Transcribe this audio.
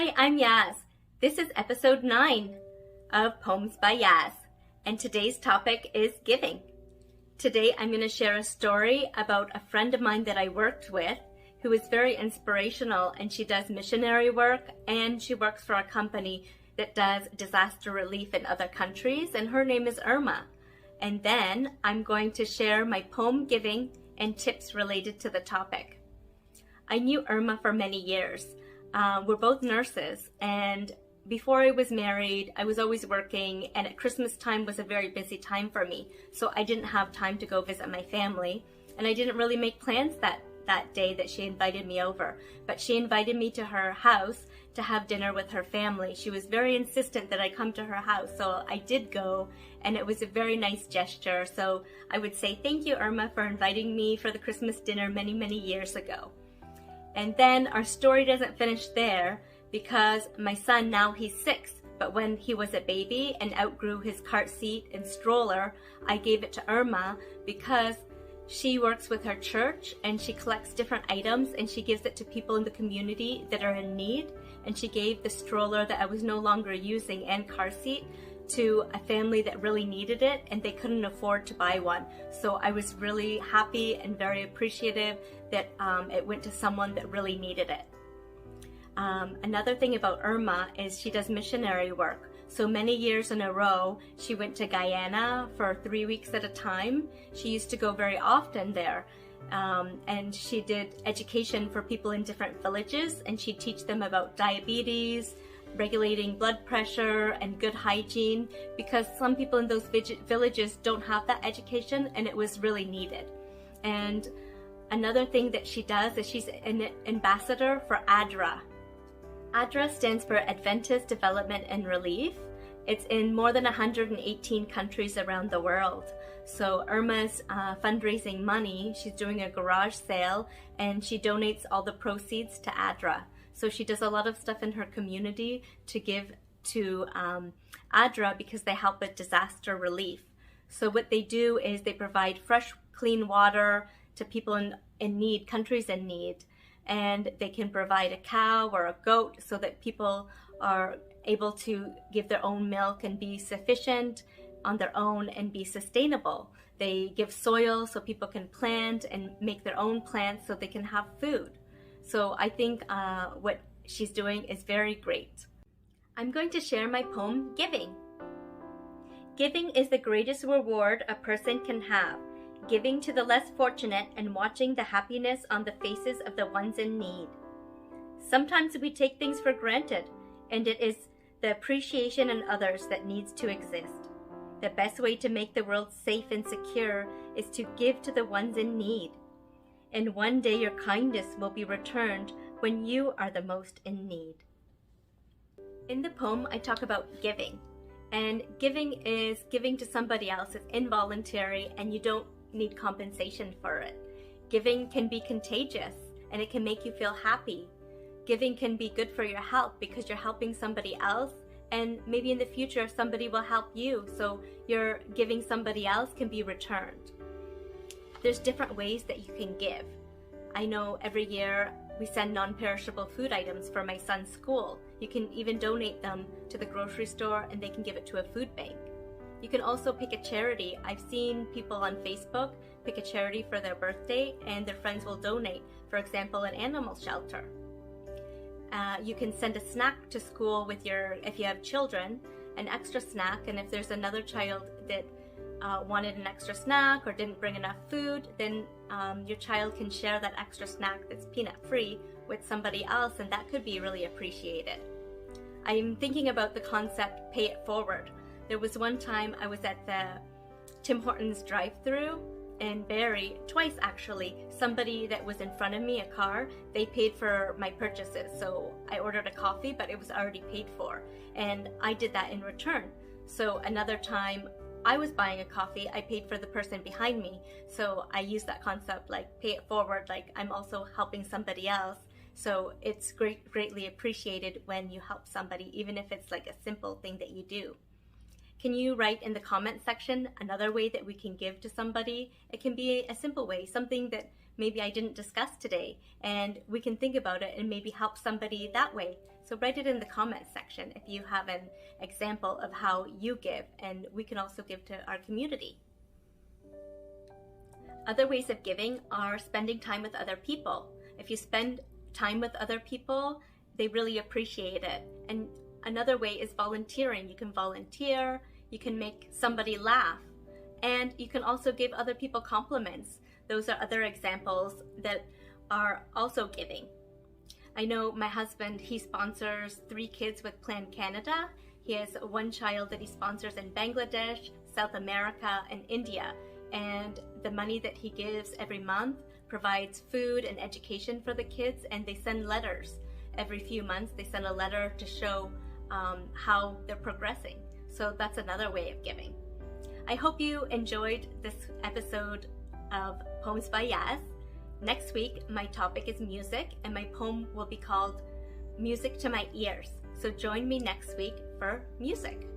Hi, I'm Yas. This is episode 9 of Poems by Yas, and today's topic is giving. Today I'm going to share a story about a friend of mine that I worked with who is very inspirational, and she does missionary work and she works for a company that does disaster relief in other countries, and her name is Urma. And then I'm going to share my poem giving and tips related to the topic. I knew Urma for many years. We're both nurses, and before I was married, I was always working, and at Christmas time was a very busy time for me, so I didn't have time to go visit my family, and I didn't really make plans that day that she invited me over. But she invited me to her house to have dinner with her family. She was very insistent that I come to her house, so I did go, and it was a very nice gesture. So I would say thank you, Urma, for inviting me for the Christmas dinner many, many years ago. And then our story doesn't finish there, because my son, now he's 6, but when he was a baby and outgrew his cart seat and stroller, I gave it to Urma because she works with her church and she collects different items and she gives it to people in the community that are in need. And she gave the stroller that I was no longer using and car seat to a family that really needed it, and they couldn't afford to buy one. So I was really happy and very appreciative that it went to someone that really needed it. Another thing about Urma is she does missionary work. So many years in a row, she went to Guyana for 3 weeks at a time. She used to go very often there. And she did education for people in different villages, and she'd teach them about diabetes, regulating blood pressure, and good hygiene, because some people in those villages don't have that education, and it was really needed. And another thing that she does is she's an ambassador for ADRA. ADRA stands for Adventist Development and Relief. It's in more than 118 countries around the world. So Urma's fundraising money, she's doing a garage sale, and she donates all the proceeds to ADRA. So she does a lot of stuff in her community to give to ADRA because they help with disaster relief. So what they do is they provide fresh, clean water to people in need, countries in need. And they can provide a cow or a goat so that people are able to give their own milk and be sufficient on their own and be sustainable. They give soil so people can plant and make their own plants so they can have food. So I think what she's doing is very great. I'm going to share my poem, Giving. Giving is the greatest reward a person can have. Giving to the less fortunate and watching the happiness on the faces of the ones in need. Sometimes we take things for granted, and it is the appreciation in others that needs to exist. The best way to make the world safe and secure is to give to the ones in need. And one day your kindness will be returned when you are the most in need. In the poem, I talk about giving. And giving is giving to somebody else. It's involuntary, and you don't need compensation for it. Giving can be contagious, and it can make you feel happy. Giving can be good for your health because you're helping somebody else, and maybe in the future somebody will help you, so your giving somebody else can be returned. There's different ways that you can give. I know every year we send non-perishable food items for my son's school. You can even donate them to the grocery store, and they can give it to a food bank. You can also pick a charity. I've seen people on Facebook pick a charity for their birthday, and their friends will donate, for example, an animal shelter. You can send a snack to school with if you have children, an extra snack, and if there's another child that wanted an extra snack or didn't bring enough food, then your child can share that extra snack that's peanut-free with somebody else, and that could be really appreciated. I'm thinking about the concept pay it forward. There was one time I was at the Tim Hortons drive-thru in Barrie, twice actually. Somebody that was in front of me, a car, they paid for my purchases. So I ordered a coffee, but it was already paid for. And I did that in return. So another time I was buying a coffee, I paid for the person behind me. So I used that concept, like pay it forward, like I'm also helping somebody else. So it's greatly appreciated when you help somebody, even if it's like a simple thing that you do. Can you write in the comment section another way that we can give to somebody? It can be a simple way, something that maybe I didn't discuss today, and we can think about it and maybe help somebody that way. So write it in the comments section if you have an example of how you give, and we can also give to our community. Other ways of giving are spending time with other people. If you spend time with other people, they really appreciate it. And another way is volunteering. You can volunteer, you can make somebody laugh, and you can also give other people compliments. Those are other examples that are also giving. I know my husband, he sponsors 3 kids with Plan Canada. He has 1 child that he sponsors in Bangladesh, South America, and India. And the money that he gives every month provides food and education for the kids, and they send letters. Every few months they send a letter to show how they're progressing. So that's another way of giving. I hope you enjoyed this episode of Poems by Yas. Next week, my topic is music, and my poem will be called Music to My Ears. So join me next week for music.